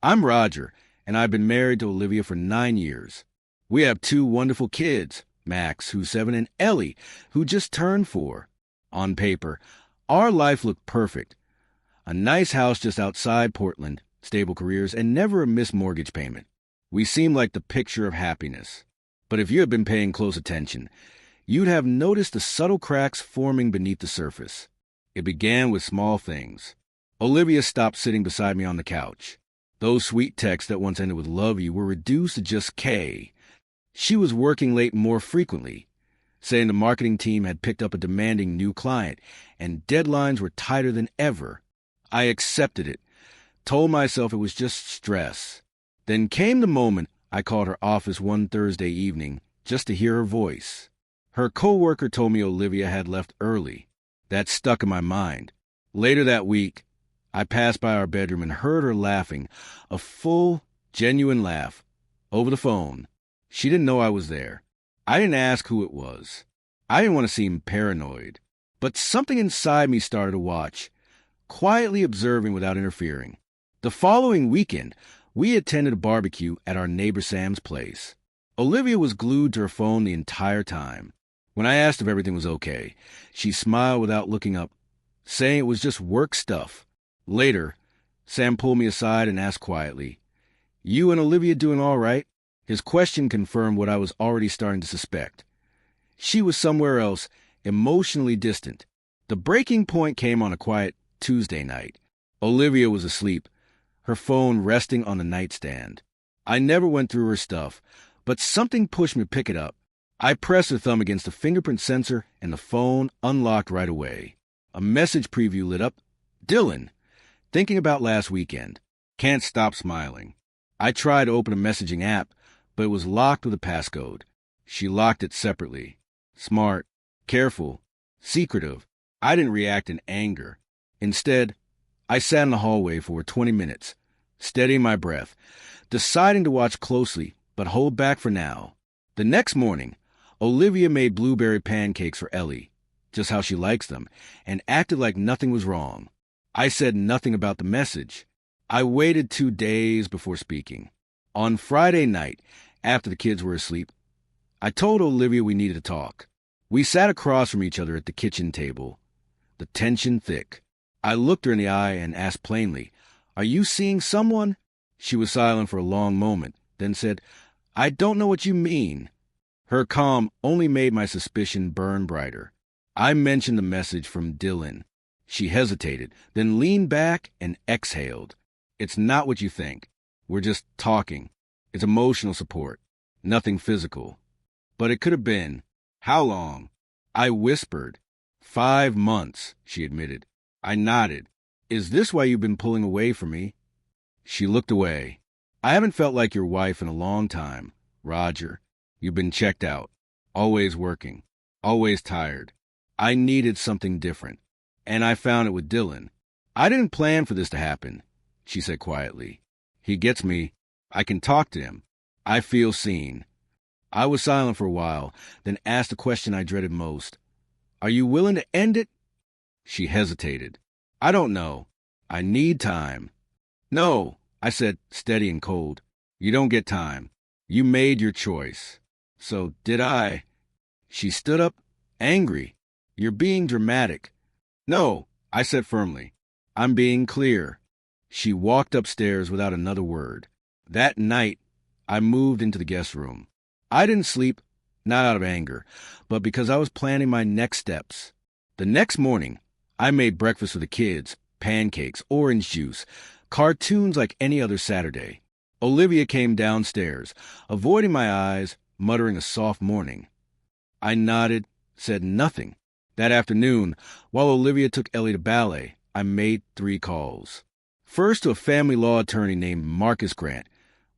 I'm Roger, and I've been married to Olivia for 9 years. We have 2 wonderful kids, Max, who's 7, and Ellie, who just turned 4. On paper, our life looked perfect. A nice house just outside Portland, stable careers, and never a missed mortgage payment. We seemed like the picture of happiness. But if you had been paying close attention, you'd have noticed the subtle cracks forming beneath the surface. It began with small things. Olivia stopped sitting beside me on the couch. Those sweet texts that once ended with "love you" were reduced to just K. She was working late more frequently, saying the marketing team had picked up a demanding new client, and deadlines were tighter than ever. I accepted it, told myself it was just stress. Then came the moment I called her office one Thursday evening just to hear her voice. Her coworker told me Olivia had left early. That stuck in my mind. Later that week, I passed by our bedroom and heard her laughing, a full, genuine laugh, over the phone. She didn't know I was there. I didn't ask who it was. I didn't want to seem paranoid. But something inside me started to watch, quietly observing without interfering. The following weekend, we attended a barbecue at our neighbor Sam's place. Olivia was glued to her phone the entire time. When I asked if everything was okay, she smiled without looking up, saying it was just work stuff. Later, Sam pulled me aside and asked quietly, "You and Olivia doing all right?" His question confirmed what I was already starting to suspect. She was somewhere else, emotionally distant. The breaking point came on a quiet Tuesday night. Olivia was asleep, her phone resting on the nightstand. I never went through her stuff, but something pushed me to pick it up. I pressed her thumb against the fingerprint sensor, and the phone unlocked right away. A message preview lit up. "Dylan, thinking about last weekend. Can't stop smiling." I tried to open a messaging app, but it was locked with a passcode. She locked it separately. Smart, careful, secretive. I didn't react in anger. Instead, I sat in the hallway for 20 minutes, steadying my breath, deciding to watch closely, but hold back for now. The next morning, Olivia made blueberry pancakes for Ellie, just how she likes them, and acted like nothing was wrong. I said nothing about the message. I waited 2 days before speaking. On Friday night, after the kids were asleep, I told Olivia we needed to talk. We sat across from each other at the kitchen table, the tension thick. I looked her in the eye and asked plainly, "Are you seeing someone?" She was silent for a long moment, then said, "I don't know what you mean." Her calm only made my suspicion burn brighter. I mentioned the message from Dylan. She hesitated, then leaned back and exhaled. "It's not what you think. We're just talking. It's emotional support, nothing physical." But it could have been. How long? I whispered. 5 months, she admitted. I nodded. "Is this why you've been pulling away from me?" She looked away. "I haven't felt like your wife in a long time, Roger. You've been checked out. Always working. Always tired. I needed something different. And I found it with Dylan. I didn't plan for this to happen," she said quietly. "He gets me. I can talk to him. I feel seen." I was silent for a while, then asked the question I dreaded most. "Are you willing to end it?" She hesitated. "I don't know. I need time." "No," I said, steady and cold. "You don't get time. You made your choice." "So did I." She stood up, angry. "You're being dramatic." "No," I said firmly. "I'm being clear." She walked upstairs without another word. That night, I moved into the guest room. I didn't sleep, not out of anger, but because I was planning my next steps. The next morning, I made breakfast for the kids, pancakes, orange juice, cartoons like any other Saturday. Olivia came downstairs, avoiding my eyes, muttering a soft morning. I nodded, said nothing. That afternoon, while Olivia took Ellie to ballet, I made 3 calls. First to a family law attorney named Marcus Grant,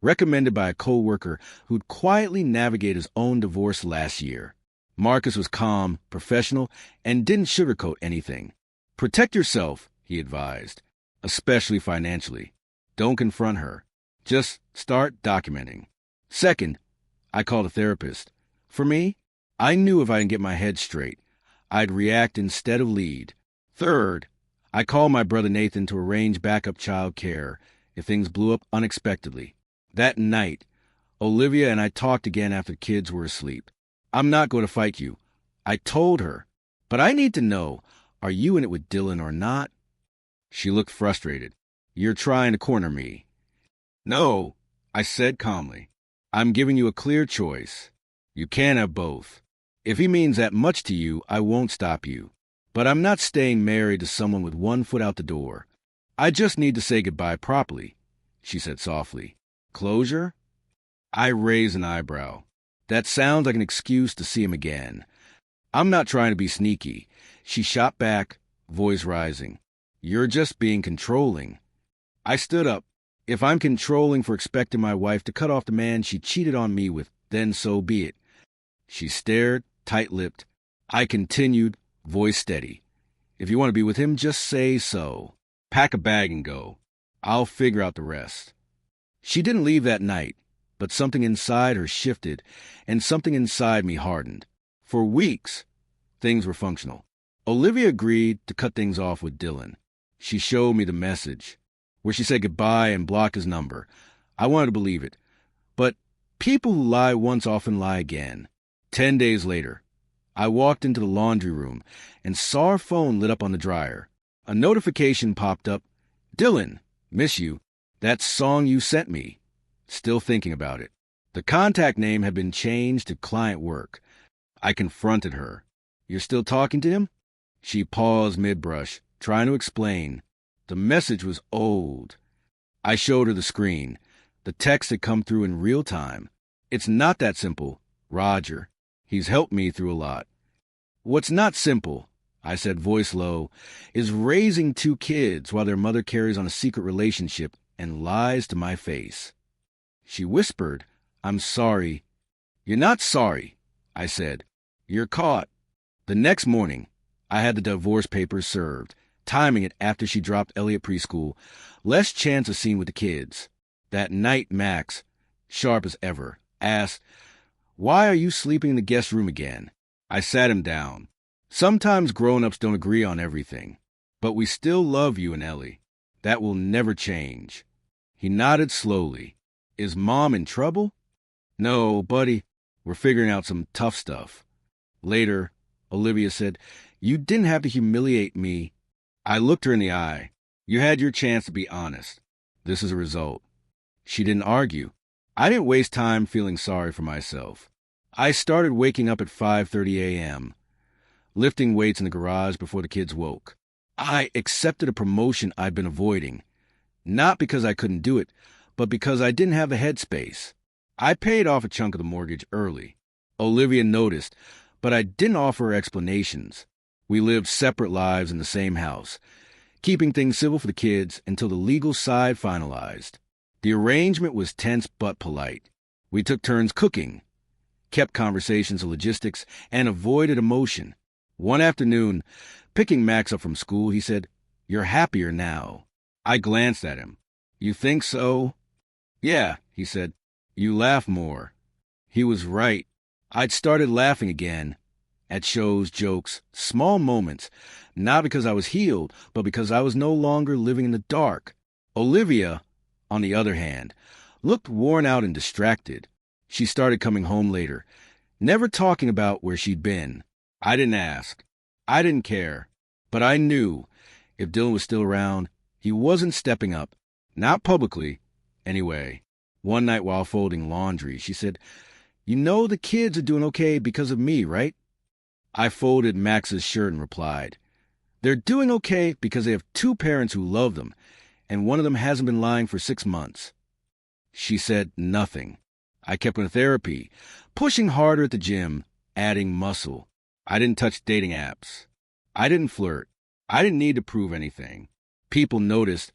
recommended by a co-worker who'd quietly navigated his own divorce last year. Marcus was calm, professional, and didn't sugarcoat anything. "Protect yourself," he advised, "especially financially. Don't confront her. Just start documenting." Second, I called a therapist. For me, I knew if I didn't get my head straight, I'd react instead of lead. Third, I called my brother Nathan to arrange backup child care if things blew up unexpectedly. That night, Olivia and I talked again after the kids were asleep. I'm not going to fight you, I told her, but I need to know, are you in it with Dylan or not? She looked frustrated. You're trying to corner me. No, I said calmly. I'm giving you a clear choice. You can't have both. If he means that much to you, I won't stop you. But I'm not staying married to someone with one foot out the door. I just need to say goodbye properly, she said softly. Closure? I raised an eyebrow. That sounds like an excuse to see him again. I'm not trying to be sneaky. She shot back, voice rising. You're just being controlling. I stood up. If I'm controlling for expecting my wife to cut off the man she cheated on me with, then so be it. She stared, tight-lipped. I continued, voice steady. If you want to be with him, just say so. Pack a bag and go. I'll figure out the rest. She didn't leave that night, but something inside her shifted, and something inside me hardened. For weeks, things were functional. Olivia agreed to cut things off with Dylan. She showed me the message, where she said goodbye and blocked his number. I wanted to believe it. But people who lie once often lie again. 10 days later, I walked into the laundry room and saw her phone lit up on the dryer. A notification popped up. Dylan, miss you. That song you sent me. Still thinking about it. The contact name had been changed to client work. I confronted her. You're still talking to him? She paused mid-brush, trying to explain. The message was old. I showed her the screen. The text had come through in real time. It's not that simple, Roger. He's helped me through a lot. What's not simple, I said, voice low, is raising 2 kids while their mother carries on a secret relationship and lies to my face. She whispered, I'm sorry. You're not sorry, I said. You're caught. The next morning, I had the divorce papers served, timing it after she dropped Ellie at preschool. Less chance of seeing with the kids. That night, Max, sharp as ever, asked, Why are you sleeping in the guest room again? I sat him down. Sometimes grown-ups don't agree on everything, but we still love you and Ellie. That will never change. He nodded slowly. Is Mom in trouble? No, buddy. We're figuring out some tough stuff. Later, Olivia said, You didn't have to humiliate me. I looked her in the eye. You had your chance to be honest. This is a result. She didn't argue. I didn't waste time feeling sorry for myself. I started waking up at 5:30 a.m., lifting weights in the garage before the kids woke. I accepted a promotion I'd been avoiding, not because I couldn't do it, but because I didn't have the headspace. I paid off a chunk of the mortgage early. Olivia noticed, but I didn't offer her explanations. We lived separate lives in the same house, keeping things civil for the kids until the legal side finalized. The arrangement was tense but polite. We took turns cooking, kept conversations of logistics, and avoided emotion. One afternoon, picking Max up from school, he said, You're happier now. I glanced at him. You think so? Yeah, he said. You laugh more. He was right. I'd started laughing again. At shows, jokes, small moments, not because I was healed, but because I was no longer living in the dark. Olivia, on the other hand, looked worn out and distracted. She started coming home later, never talking about where she'd been. I didn't ask. I didn't care. But I knew, if Dylan was still around, he wasn't stepping up. Not publicly, anyway. One night while folding laundry, she said, You know the kids are doing okay because of me, right? I folded Max's shirt and replied, They're doing okay because they have 2 parents who love them, and one of them hasn't been lying for 6 months. She said nothing. I kept going to therapy, pushing harder at the gym, adding muscle. I didn't touch dating apps. I didn't flirt. I didn't need to prove anything. People noticed,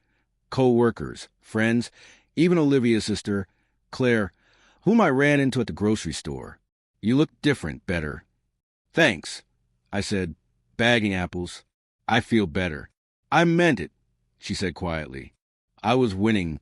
co-workers, friends, even Olivia's sister, Claire, whom I ran into at the grocery store. You look different, better. Thanks, I said, bagging apples. I feel better. I meant it, she said quietly. I was winning,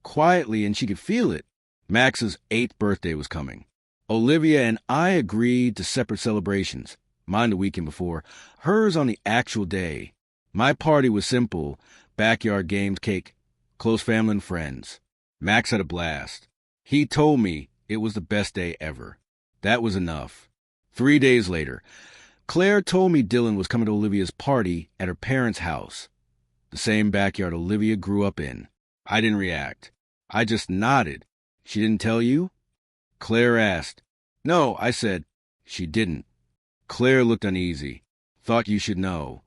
quietly, and she could feel it. Max's 8th birthday was coming. Olivia and I agreed to separate celebrations, mine the weekend before, hers on the actual day. My party was simple, backyard games, cake, close family and friends. Max had a blast. He told me it was the best day ever. That was enough. 3 days later, Claire told me Dylan was coming to Olivia's party at her parents' house, the same backyard Olivia grew up in. I didn't react. I just nodded. She didn't tell you? Claire asked. No, I said. She didn't. Claire looked uneasy. Thought you should know.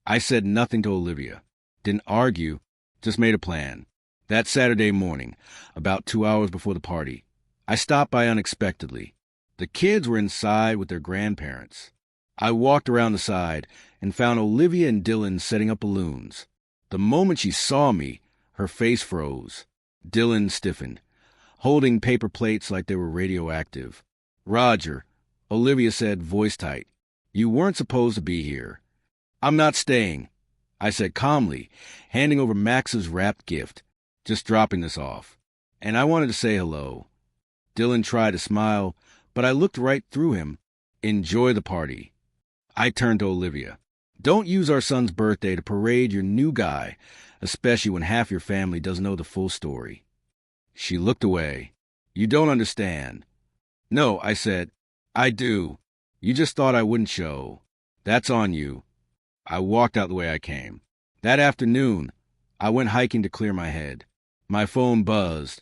I said nothing to Olivia. Didn't argue, just made a plan. That Saturday morning, about 2 hours before the party, I stopped by unexpectedly. The kids were inside with their grandparents. I walked around the side and found Olivia and Dylan setting up balloons. The moment she saw me, her face froze. Dylan stiffened, holding paper plates like they were radioactive. Roger, Olivia said, voice tight, you weren't supposed to be here. I'm not staying, I said calmly, handing over Max's wrapped gift, just dropping this off. And I wanted to say hello. Dylan tried to smile, but I looked right through him. Enjoy the party. I turned to Olivia. Don't use our son's birthday to parade your new guy, especially when half your family doesn't know the full story. She looked away. You don't understand. No, I said. I do. You just thought I wouldn't show. That's on you. I walked out the way I came. That afternoon, I went hiking to clear my head. My phone buzzed.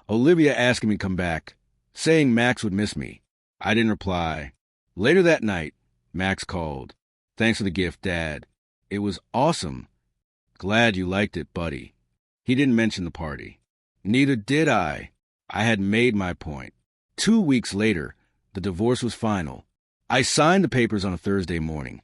Olivia asking me to come back, saying Max would miss me. I didn't reply. Later that night, Max called. Thanks for the gift, Dad. It was awesome. Glad you liked it, buddy. He didn't mention the party. Neither did I. I had made my point. 2 weeks later, the divorce was final. I signed the papers on a Thursday morning,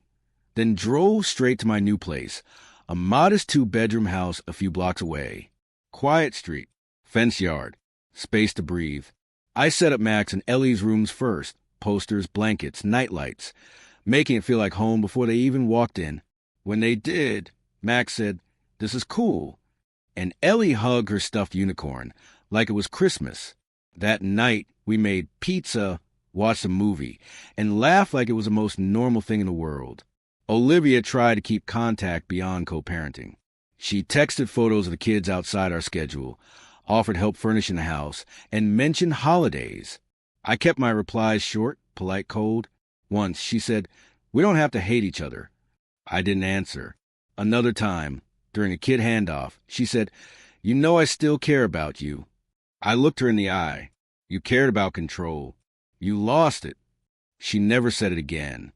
then drove straight to my new place, a modest 2-bedroom house a few blocks away. Quiet street, fenced yard, space to breathe. I set up Max and Ellie's rooms first, posters, blankets, nightlights, making it feel like home before they even walked in. When they did, Max said, "This is cool." And Ellie hugged her stuffed unicorn like it was Christmas. That night, we made pizza, watched a movie, and laughed like it was the most normal thing in the world. Olivia tried to keep contact beyond co-parenting. She texted photos of the kids outside our schedule, offered help furnishing the house, and mentioned holidays. I kept my replies short, polite, cold. Once, she said, "We don't have to hate each other." I didn't answer. Another time, during a kid handoff, she said, "You know I still care about you." I looked her in the eye. You cared about control. You lost it. She never said it again.